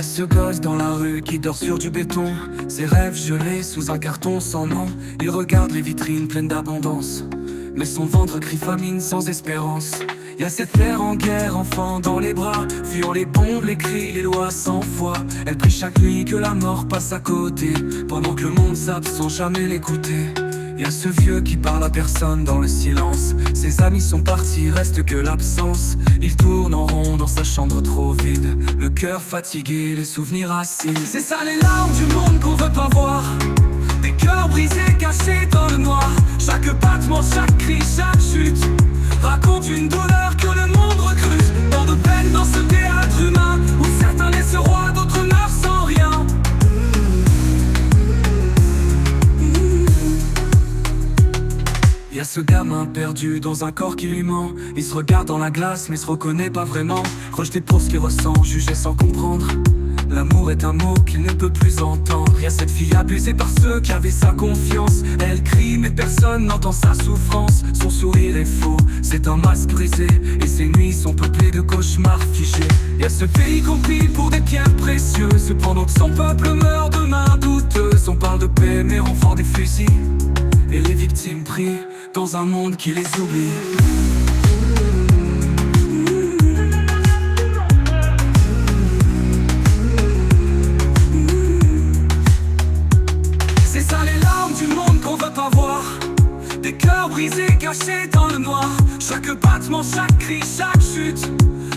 Y'a ce gosse dans la rue qui dort sur du béton, ses rêves gelés sous un carton sans nom. Il regarde les vitrines pleines d'abondance, mais son ventre crie famine sans espérance. Y'a cette mère en guerre, enfant dans les bras, fuyant les bombes, les cris, les lois sans foi. Elle prie chaque nuit que la mort passe à côté, pendant que le monde zappe sans jamais l'écouter. Y'a ce vieux qui parle à personne dans le silence, ses amis sont partis, reste que l'absence. Il tourne en rond dans sa chambre trop vide, le cœur fatigué, les souvenirs acides. C'est ça les larmes du monde qu'on veut pas voir, des cœurs brisés cachés dans le noir. Chaque battement, chaque cri, chaque chute raconte une douleur que le monde recrute. Tant de peine dans ce théâtre humain, où certains naissent rois, d'autres meurent sans rien. Y'a ce gamin perdu dans un corps qui lui ment. Il se regarde dans la glace mais se reconnaît pas vraiment. Rejeté pour ce qu'il ressent, jugé sans comprendre. L'amour est un mot qu'il ne peut plus entendre. Y'a cette fille abusée par ceux qui avaient sa confiance. Elle crie mais personne n'entend sa souffrance. Son sourire est faux, c'est un masque brisé, et ses nuits sont peuplées de cauchemars figés. Y'a ce pays qu'on pille pour des pierres précieuses, pendant que son peuple meurt de mains douteuses. On parle de paix mais on vend des fusils, et les victimes prient dans un monde qui les oublie. C'est ça les larmes du monde qu'on veut pas voir, des cœurs brisés cachés dans le noir. Chaque battement, chaque cri, chaque chute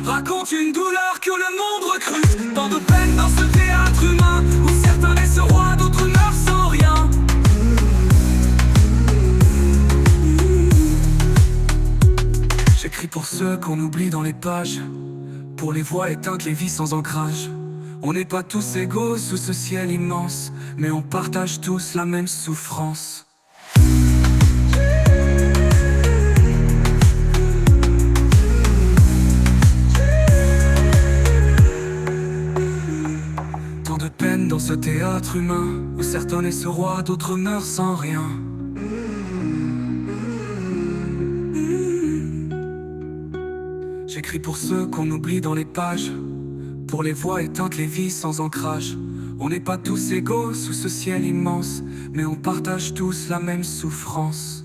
raconte une douleur que le monde recrute. Tant de peine dans ce théâtre humain, où certains naissent rois, d'autres meurent sans rien. J'écris pour ceux qu'on oublie dans les pages, pour les voix éteintes, les vies sans ancrage. On n'est pas tous égaux sous ce ciel immense, mais on partage tous la même souffrance. Tant de peine dans ce théâtre humain, où certains naissent rois, d'autres meurent sans rien. J'écris pour ceux qu'on oublie dans les pages, pour les voix éteintes, les vies sans ancrage. On n'est pas tous égaux sous ce ciel immense, mais on partage tous la même souffrance.